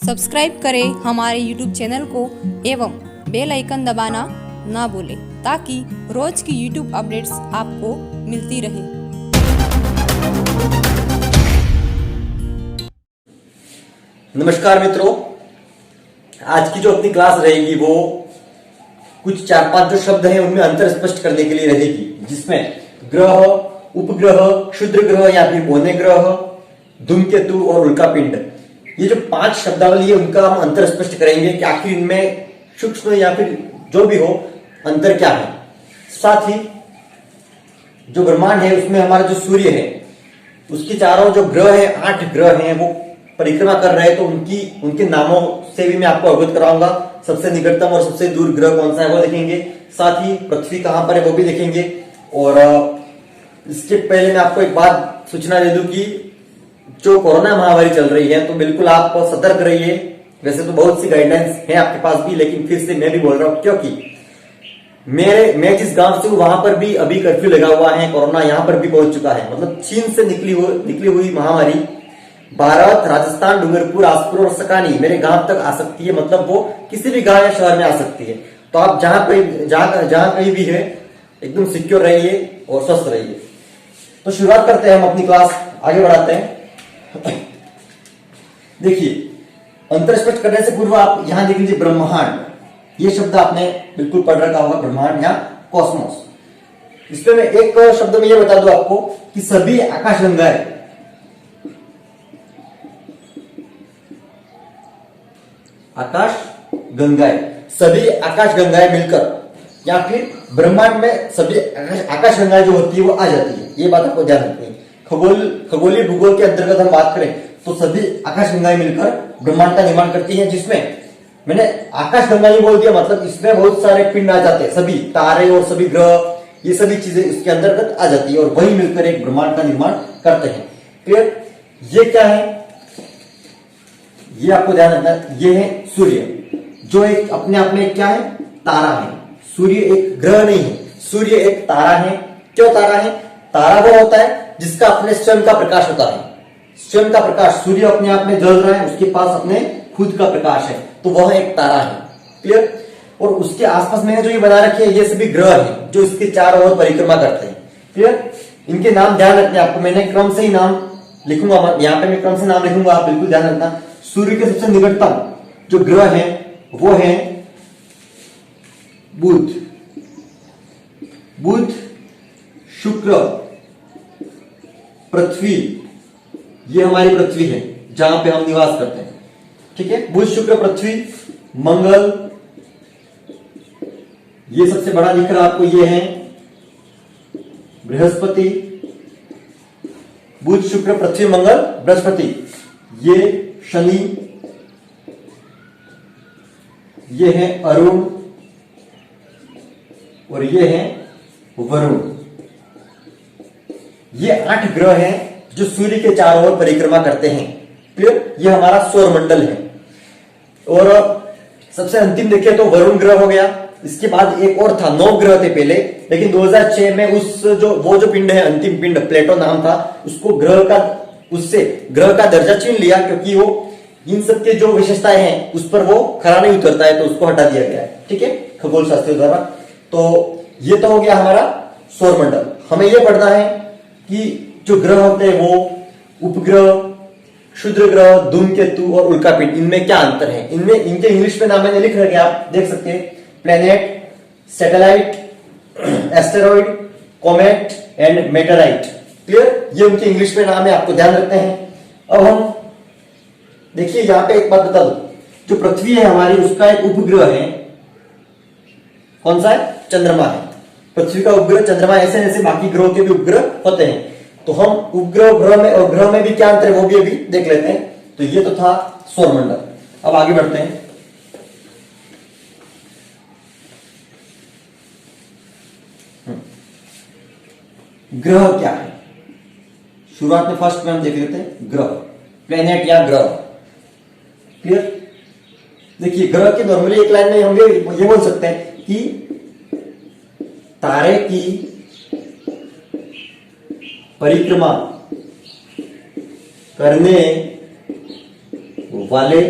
Subscribe करें हमारे YouTube channel को एवं बेल आइकन दबाना ना भूलें ताकि रोज की YouTube अपडेट्स आपको मिलती रहे। नमस्कार मित्रों, आज की जो अपनी क्लास रहेगी वो कुछ 4-5 जो शब्द हैं उनमें अंतर स्पष्ट करने के लिए रहेगी, जिसमें ग्रह, उपग्रह, क्षुद्र ग्रह या फिर मोने ग्रह, धूमकेतु और उल्कापिंड, ये जो 5 शब्दावली है उनका हम अंतर स्पष्ट करेंगे कि आखिर इनमें सूक्ष्म या फिर जो भी हो अंतर क्या है। साथ ही जो ब्रह्मांड है उसमें हमारा जो सूर्य है उसके चारों जो ग्रह है 8 ग्रह हैं वो परिक्रमा कर रहे हैं, तो उनके नामों से भी मैं आपको अवगत कराऊंगा। सबसे निकटतम और सबसे दूर ग्रह कौन सा है वो देखेंगे, साथ ही पृथ्वी कहां पर है वो भी देखेंगे। और इसके पहले मैं आपको एक बात सूचना दे दूं कि जो कोरोना महामारी चल रही है तो बिल्कुल आप सतर्क रहिए। वैसे तो बहुत सी गाइडलाइंस है आपके पास भी, लेकिन फिर से मैं भी बोल रहा हूं क्योंकि मैं जिस गांव से हूं वहां पर भी अभी कर्फ्यू लगा हुआ है। कोरोना यहां पर भी पहुंच चुका है। मतलब चीन से निकली हुई महामारी भारत, राजस्थान, डूंगरपुर, आसपुर और सकानी मेरे गांव तक आ सकती है। मतलब वो किसी भी गांव या शहर में आ सकती है। तो आप जहां कहीं भी है एकदम सिक्योर रहिए और स्वस्थ रहिए। तो शुरुआत करते हैं हम अपनी क्लास, आगे बढ़ाते हैं। देखिए, अंतर स्पष्ट करने से पूर्व आप यहां देख लीजिए ब्रह्मांड, ये शब्द आपने बिल्कुल पढ़ रखा होगा, ब्रह्मांड या कॉस्मोस। इसमें मैं एक शब्द में ये बता दूं आपको कि सभी आकाशगंगाएं सभी आकाशगंगाएं मिलकर या फिर ब्रह्मांड में सभी आकाशगंगाएं जो होती है वो आ जाती है। ये बात आपको ध्यान रखनी है। खगोलीय भूगोल के अंतर्गत हम बात करें तो सभी आकाशगंगाएं मिलकर ब्रह्मांड का निर्माण करती हैं, जिसमें मैंने आकाशगंगा ही बोल दिया, मतलब इसमें बहुत सारे पिंड आ जाते हैं, सभी तारे और सभी ग्रह, ये सभी चीजें इसके अंतर्गत आ जाती है और वही मिलकर एक ब्रह्मांड का निर्माण करते हैं। क्लियर? ये क्या है, ये आपको ध्यान रखना है। ये है सूर्य, जो एक अपने आप में क्या है, तारा है। सूर्य एक ग्रह नहीं है, सूर्य एक तारा है। क्यों तारा है? तारा वो होता है जिसका अपने स्वयं का प्रकाश होता है। स्वयं का प्रकाश, सूर्य अपने आप में जल रहा है, उसके पास अपने खुद का प्रकाश है, तो वह एक तारा है। क्लियर? और उसके आसपास मैंने जो ये बना रखे हैं ये सभी ग्रह हैं जो इसके चारों ओर परिक्रमा करते हैं। क्लियर? इनके नाम ध्यान रखने, आपको मैंने क्रम से ही नाम लिखूंगा, यहाँ पे मैं क्रम से नाम लिखूंगा, आप बिल्कुल ध्यान रखना। सूर्य के सबसे निकटतम जो ग्रह है वो है बुध, शुक्र, पृथ्वी, ये हमारी पृथ्वी है जहां पे हम निवास करते हैं। ठीक है, बुध, शुक्र, पृथ्वी, मंगल, ये सबसे बड़ा दिख रहा आपको, ये है बृहस्पति। बुध, शुक्र, पृथ्वी, मंगल, बृहस्पति, ये शनि, ये है अरुण और ये है वरुण। ये 8 ग्रह हैं जो सूर्य के चारों ओर परिक्रमा करते हैं। क्लियर? ये हमारा सौर मंडल है। और सबसे अंतिम देखें तो वरुण ग्रह हो गया। इसके बाद एक और था, 9 ग्रह थे पहले, लेकिन 2006 में वो जो पिंड है, अंतिम पिंड, प्लेटो नाम था, उसको उससे ग्रह का दर्जा छीन लिया, क्योंकि वो इन सब के जो विशेषताएं हैं उस पर वो खरा नहीं उतरता है, तो उसको हटा दिया गया है। ठीक है, खगोल शास्त्रियों द्वारा। तो ये तो हो गया हमारा सौर मंडल। हमें यह पढ़ना है कि जो ग्रह होते हैं वो उपग्रह, क्षुद्र ग्रह, धूमकेतु और उल्कापिंड, इनमें क्या अंतर है। इनमें इनके इंग्लिश में नाम मैंने लिख रखे, आप देख सकते हैं, planet, satellite, asteroid, comet and meteorite. Clear? ये उनके इंग्लिश में नाम है, आपको ध्यान रखते हैं। अब हम देखिए, यहां पे एक बात बता दो, जो पृथ्वी है हमारी उसका एक उपग्रह है। कौन सा है? चंद्रमा है। पृथ्वी का उपग्रह चंद्रमा, ऐसे ऐसे बाकी ग्रहों के भी उपग्रह होते हैं। तो हम उपग्रह, ग्रह में और ग्रह में भी क्या अंतर है वो भी अभी देख लेते हैं। तो ये तो था सौर मंडल। अब आगे बढ़ते हैं। ग्रह क्या है? शुरुआत में फर्स्ट में हम देख लेते हैं ग्रह, प्लेनेट या ग्रह। क्लियर? देखिए, ग्रह की नॉर्मली एक लाइन में हम ये बोल सकते हैं कि तारे की परिक्रमा करने वाले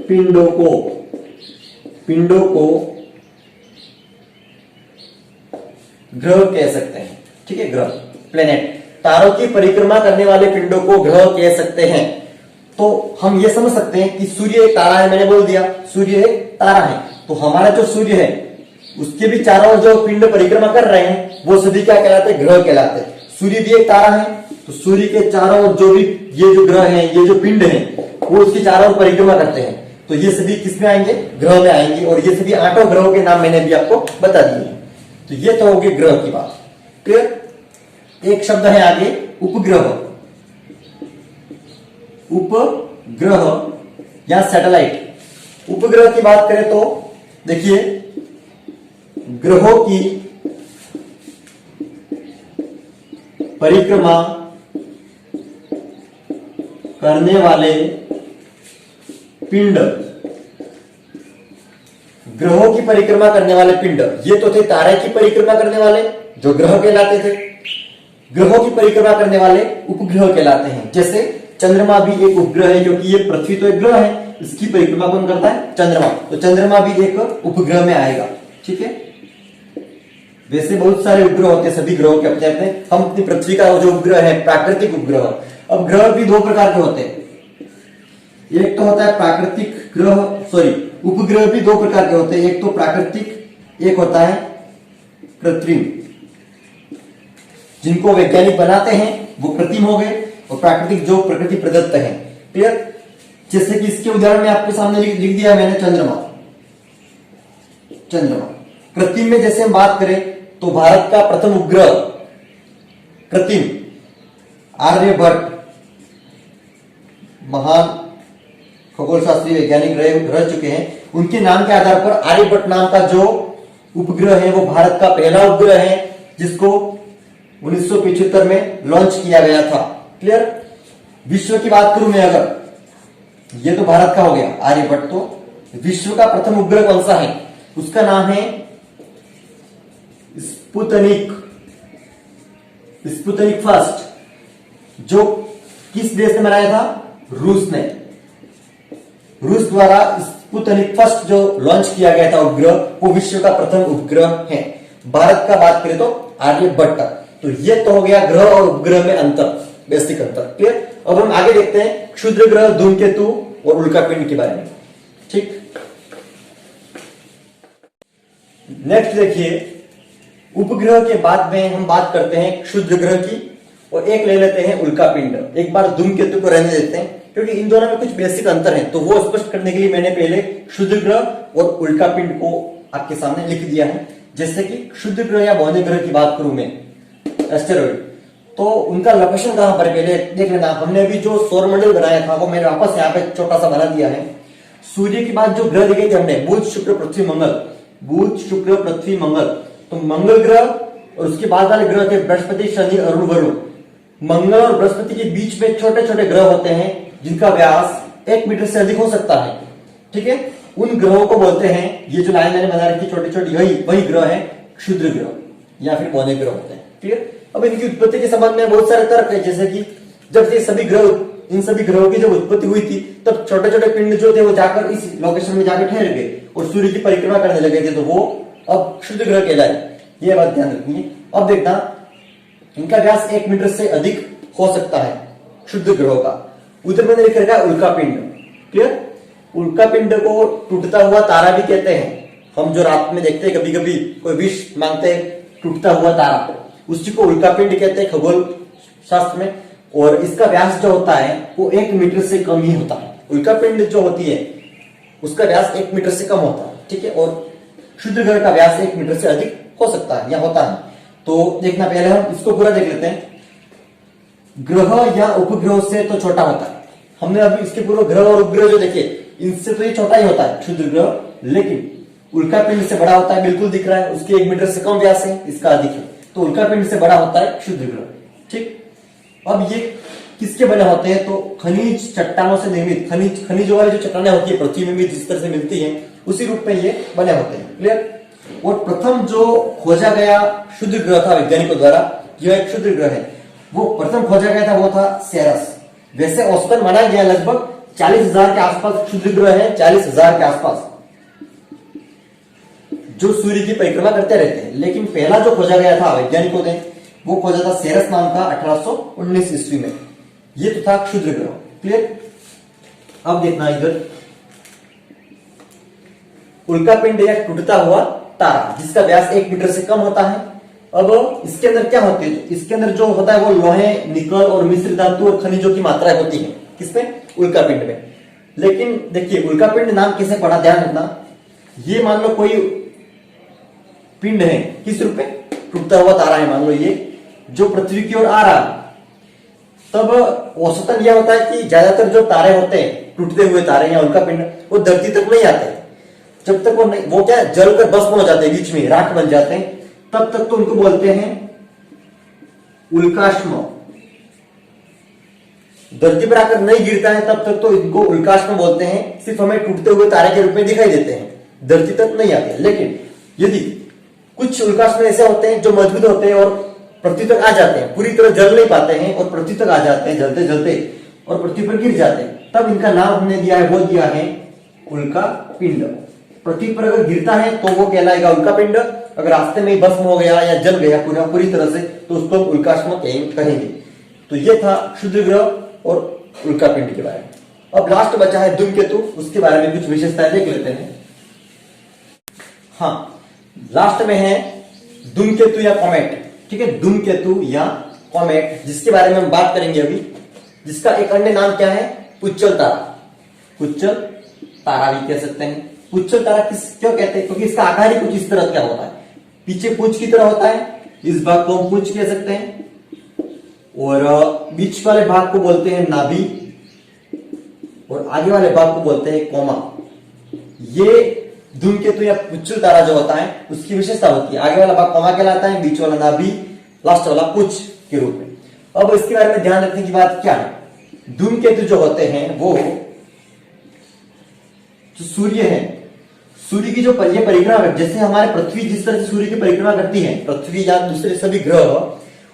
पिंडों को ग्रह कह सकते हैं। ठीक है, ग्रह प्लेनेट, तारों की परिक्रमा करने वाले पिंडों को ग्रह कह सकते हैं। तो हम ये समझ सकते हैं कि सूर्य एक तारा है, मैंने बोल दिया सूर्य एक तारा है, तो हमारा जो सूर्य है उसके भी चारों ओर जो पिंड परिक्रमा कर रहे हैं वो सभी क्या कहलाते हैं, ग्रह कहलाते हैं। सूर्य भी एक तारा है, तो सूर्य के चारों ओर जो भी ये जो ग्रह हैं, ये जो पिंड हैं, वो उसके चारों ओर परिक्रमा करते हैं, तो ये सभी किसमें आएंगे, ग्रह में आएंगे। और ये सभी 8 ग्रहों के नाम मैंने भी आपको बता दिए। तो ये तो होगी ग्रह की बात। क्लियर। एक शब्द है आगे उपग्रह, उपग्रह या सैटेलाइट। उपग्रह की बात करें तो देखिए, ग्रहों की परिक्रमा करने वाले पिंड, ग्रहों की परिक्रमा करने वाले पिंड, ये तो थे तारे की परिक्रमा करने वाले जो ग्रह कहलाते थे। ग्रहों की परिक्रमा करने वाले उपग्रह कहलाते हैं। जैसे चंद्रमा भी एक उपग्रह है, क्योंकि ये पृथ्वी तो एक ग्रह है, इसकी परिक्रमा कौन करता है, चंद्रमा, तो चंद्रमा भी एक उपग्रह में आएगा। ठीक है, वैसे बहुत सारे उपग्रह होते हैं, सभी ग्रहों के अपने अपने। हम अपनी पृथ्वी का जो उपग्रह है प्राकृतिक उपग्रह। अब ग्रह भी 2 प्रकार के होते हैं, एक तो होता है प्राकृतिक ग्रह, उपग्रह भी 2 प्रकार के होते हैं, एक तो प्राकृतिक, एक होता है कृत्रिम। जिनको वैज्ञानिक बनाते हैं वो कृत्रिम हो गए, और प्राकृतिक जो प्रकृति प्रदत्त है। क्लियर। जैसे कि इसके उदाहरण में आपके सामने लिख दिया मैंने, चंद्रमा। कृत्रिम में जैसे हम बात करें तो भारत का प्रथम उपग्रह कृत्रिम आर्यभट्ट, महान खगोल शास्त्री वैज्ञानिक रह चुके हैं, उनके नाम के आधार पर आर्यभट्ट नाम का जो उपग्रह है वो भारत का पहला उपग्रह है, जिसको 1975 में लॉन्च किया गया था। क्लियर। विश्व की बात करूं मैं अगर, ये तो भारत का हो गया आर्यभट्ट, तो विश्व का प्रथम उपग्रह कौन सा है, उसका नाम है स्पुतनिक फर्स्ट, जो किस देश ने बनाया था, रूस ने। रूस द्वारा स्पुतनिक फर्स्ट जो लॉन्च किया गया था उपग्रह, वो विश्व का प्रथम उपग्रह है। भारत का बात करें तो आर्यभट्ट। तो ये तो हो गया ग्रह और उपग्रह में अंतर, बेसिक अंतर। क्लियर। अब हम आगे देखते हैं क्षुद्र ग्रह, धूमकेतु और उल्कापिंड के बारे में। ठीक, नेक्स्ट देखिए, उपग्रह के बाद में हम बात करते हैं क्षुद्र ग्रह की, और एक ले लेते हैं उल्कापिंड। एक बार धूमकेतु को रहने देते हैं, क्योंकि इन दोनों में कुछ बेसिक अंतर है, तो वो स्पष्ट करने के लिए मैंने पहले क्षुद्र ग्रह और उल्कापिंड को आपके सामने लिख दिया है। जैसे कि क्षुद्र ग्रह या बौने ग्रह की बात करूं मैं, एस्टेरॉइड, तो उनका लोकेशन कहां पर पहले देख लेना। हमने अभी जो सौरमंडल बनाया था वो मैंने वापस यहाँ पे छोटा सा बना दिया है। सूर्य के बाद जो ग्रह देखे थे हमने, बुध शुक्र पृथ्वी मंगल, तो मंगल ग्रह और उसके बाद वाले ग्रह थे बृहस्पति, शनि, अरुण, वरुण। मंगल और बृहस्पति के बीच में छोटे छोटे ग्रह होते हैं जिनका व्यास 1 मीटर से अधिक हो सकता है। ठीक है, उन ग्रहों को बोलते हैं, ये जो लाइन मैंने बना रखी छोटी छोटी, वही ग्रह है क्षुद्र ग्रह या फिर बौने ग्रह होते हैं। क्लियर। अब इनकी उत्पत्ति के संबंध में बहुत सारे तर्क है, जैसे कि जब ये सभी ग्रह, इन सभी ग्रहों की जब उत्पत्ति हुई थी, तब छोटे छोटे पिंड जो थे वो जाकर इस लोकेशन में जाकर ठहर गए और सूर्य की परिक्रमा करने लगे थे, तो वो अब क्षुद्र ग्रह कहलाए। ये बात ध्यान रखिए। अब देखना, इनका व्यास 1 मीटर से अधिक हो सकता है क्षुद्र ग्रहों का। उधर मैंने लिख रखा है उल्कापिंड। क्लियर। उल्कापिंड को टूटता हुआ तारा भी कहते हैं। हम जो रात में देखते हैं, कभी कभी कोई विश मांगते हैं, टूटता हुआ तारा, उसी को उल्कापिंड कहते हैं खगोल शास्त्र में। और इसका व्यास जो होता है वो 1 मीटर से कम ही होता है। उल्कापिंड जो होती है उसका व्यास 1 मीटर से कम होता है। ठीक है, और क्षुद्र ग्रह का व्यास 1 मीटर से अधिक हो सकता है या होता है। तो देखना, पहले हम इसको पूरा देख लेते हैं। ग्रह या उपग्रह से तो छोटा होता है। हमने अभी इसके पूर्व ग्रह और उपग्रह जो देखे, इनसे तो ये छोटा ही होता है क्षुद्र ग्रह, लेकिन उल्कापिंड से बड़ा होता है। बिल्कुल दिख रहा है, उसके 1 मीटर से कम व्यास है, इसका अधिक है, तो उल्कापिंड से बड़ा होता है क्षुद्र ग्रह। ठीक। अब ये किसके बने होते हैं, तो खनिज चट्टानों से निर्मित, खनिजों वाली जो चट्टानें होती है पृथ्वी में भी जिस तरह से मिलती हैं, उसी रूप में ये बने होते हैं। क्लियर। और प्रथम जो खोजा गया क्षुद्र ग्रह था वैज्ञानिकों द्वारा, यह एक क्षुद्र ग्रह है, वो प्रथम खोजा गया था, वो था सेरस। वैसे औसतन माना गया लगभग 40,000 के आसपास क्षुद्र ग्रह हैं, 40,000 के आसपास जो सूर्य की परिक्रमा करते रहते हैं। लेकिन पहला जो खोजा गया था वैज्ञानिकों ने, वो खोजा था सेरस नाम का 1819 ईस्वी में। ये तो था क्षुद्र ग्रह। क्लियर? अब देखना इधर, उल्कापिंड या टूटता हुआ तारा जिसका व्यास 1 मीटर से कम होता है। अब इसके अंदर क्या होती है? इसके अंदर जो होता है वो लोहे, निकल और मिश्र धातु और खनिजों की मात्रा होती है। किसमें? उल्कापिंड में। लेकिन देखिए, उल्कापिंड नाम कैसे पड़ा, ध्यान रखना। ये मान लो कोई पिंड है, किस रूप में? टूटता हुआ तारा है मान लो, ये जो पृथ्वी की ओर आ रहा है। तब औसतन यह होता है कि ज्यादातर जो तारे होते हैं, टूटते हुए तारे या उल्कापिंड, वो धरती तक नहीं आते। जब तक वो क्या जलकर भस्म हो जाते हैं, बीच में राख बन जाते हैं, तब तक तो उनको बोलते हैं उल्काश्म। धरती पर आकर नहीं गिरता है तब तक तो इनको उल्काश्म बोलते हैं। सिर्फ हमें टूटते हुए तारे के रूप में दिखाई देते हैं, धरती तक नहीं आते। लेकिन यदि कुछ उल्काश्म ऐसे होते हैं जो मजबूत होते हैं और पृथ्वी तक आ जाते हैं, पूरी तरह जल नहीं पाते हैं और पृथ्वी तक आ जाते हैं जलते जलते और पृथ्वी पर गिर जाते हैं, तब इनका नाम हमने दिया है, वो दिया है उल्कापिंड। पृथ्वी पर अगर गिरता है तो वो कहलाएगा उल्कापिंड। अगर रास्ते में ही भस्म हो गया या जल गया पूरी तरह से, तो उसको हम उल्काश्म कहेंगे। तो ये था क्षुद्र ग्रह और उल्कापिंड के बारे में। अब लास्ट बचा है धूमकेतु, उसके बारे में कुछ विशेषताएं देख लेते हैं। हाँ, लास्ट में है धूमकेतु या कॉमेट। ठीक है, धूमकेतु या कॉमेट, जिसके बारे में हम बात करेंगे अभी, जिसका एक अन्य नाम क्या है? पुच्चल तारा। पुच्चल तारा भी कह सकते हैं। पुच्चल तारा क्यों कहते हैं? क्योंकि इसका आकार ही कुछ इस तरह क्या होता है, पीछे पूंछ की तरह होता है। इस भाग को हम पूंछ कह सकते हैं और बीच वाले भाग को बोलते हैं नाभि और आगे वाले भाग को बोलते हैं कोमा। ये धूमकेतु या पुच्चल तारा जो होता है उसकी विशेषता होती है। आगे वाला भाग कोमा कहलाता है, बीच वाला नाभि, लास्ट वाला पूंछ के रूप में। अब इसके बारे में ध्यान रखने की बात क्या है? धूमकेतु जो होते हैं वो जो सूर्य है, सूर्य की जो ये परिक्रमा, जैसे हमारे पृथ्वी जिस तरह से सूर्य की परिक्रमा करती है, पृथ्वी या दूसरे सभी ग्रह,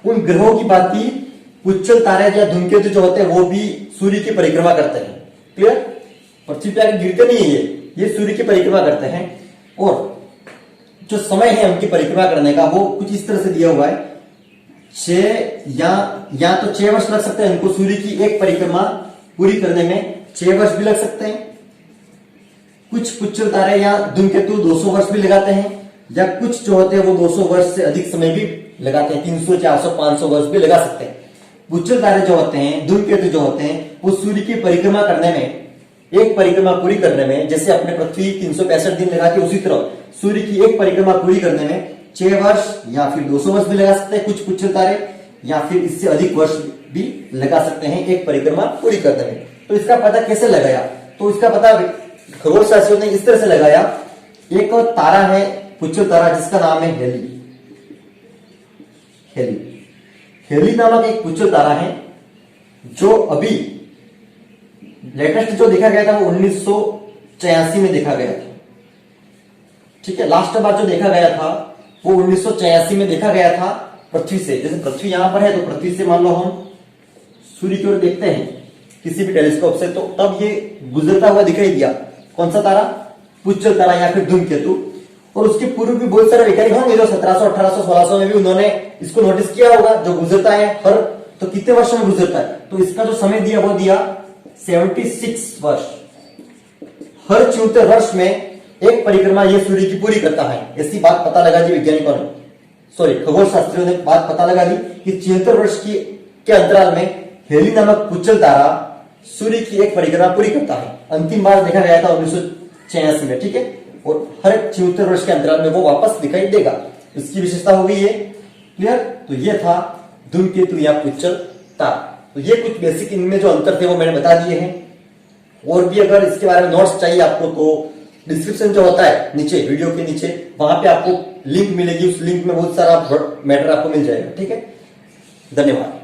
उन ग्रहों की भांति पुच्चल तारे या धूमकेतु जो होते हैं वो भी सूर्य की परिक्रमा करते हैं। क्लियर? पृथ्वी पे आगे गिरते नहीं है, ये सूर्य की परिक्रमा करते हैं। और जो समय है उनकी परिक्रमा करने का वो कुछ इस तरह से दिया हुआ है, 6 या तो 6 वर्ष लग सकते हैं उनको सूर्य की एक परिक्रमा पूरी करने में, 6 वर्ष भी लग सकते हैं। कुछ पुच्चल तारे या धूमकेतु 200 वर्ष भी लगाते हैं, या कुछ जो होते हैं वो 200 वर्ष से अधिक समय भी लगाते हैं, 300, 400, 500 वर्ष भी लगा सकते हैं। पुच्चल तारे जो होते हैं, धूमकेतु जो होते हैं, वो सूर्य की परिक्रमा करने में, एक परिक्रमा पूरी करने में, जैसे अपने पृथ्वी 365 दिन लगाती है उसी तरह सूर्य की एक परिक्रमा पूरी करने में 6 वर्ष या फिर 200 वर्ष भी लगा सकते हैं कुछ पुच्चल तारे, या फिर इससे अधिक वर्ष भी लगा सकते हैं एक परिक्रमा पूरी करने में। तो इसका पता कैसे लगाया? तो इसका पता खगोल शास्त्रियों ने इस तरह से लगाया। एक तारा है पुच्चल तारा जिसका नाम है हेली। हेली नामक एक पुच्चल तारा है जो अभी लेटेस्ट जो देखा गया था वो 1986 में देखा गया था। ठीक है, लास्ट बार जो देखा गया था वो 1986 में देखा गया था पृथ्वी से। जैसे पृथ्वी यहां पर है तो पृथ्वी से मान लो हम सूर्य की ओर देखते हैं किसी भी टेलीस्कोप से, तो तब ये गुजरता हुआ दिखाई दिया। कौन सा तारा? पुच्चल तारा या फिर धूमकेतु। और उसके पूर्व भी बहुत सारे वैज्ञानिक होंगे जो 1700, 1800, 1600 में भी उन्होंने इसको नोटिस किया होगा, जो गुजरता है हर, तो कितने वर्षों में गुजरता है, तो इसका जो समय दिया वो दिया 76 वर्ष। हर 74 वर्ष में एक परिक्रमा ये सूर्य की पूरी करता है। ऐसी बात पता लगा दी वैज्ञानिकों ने, खगोल शास्त्रियों ने बात पता लगा दी कि 74 वर्ष के अंतराल में हेली नामक पुच्चल तारा सूर्य की एक परिक्रमा पूरी करता है। अंतिम बार देखा गया था 1986 में। ठीक है, और हर 74 वर्ष के अंतराल में वो वापस दिखाई देगा। इसकी विशेषता हो गई है। क्लियर? तो ये था धूमकेतु या पुच्चल तारा। तो ये कुछ बेसिक इनमें जो अंतर थे वो मैंने बता दिए हैं। और भी अगर इसके बारे में नोट्स चाहिए आपको तो डिस्क्रिप्शन जो होता है नीचे, वीडियो के नीचे, वहां पे आपको लिंक मिलेगी। उस लिंक में बहुत सारा मैटर आपको मिल जाएगा। ठीक है, धन्यवाद।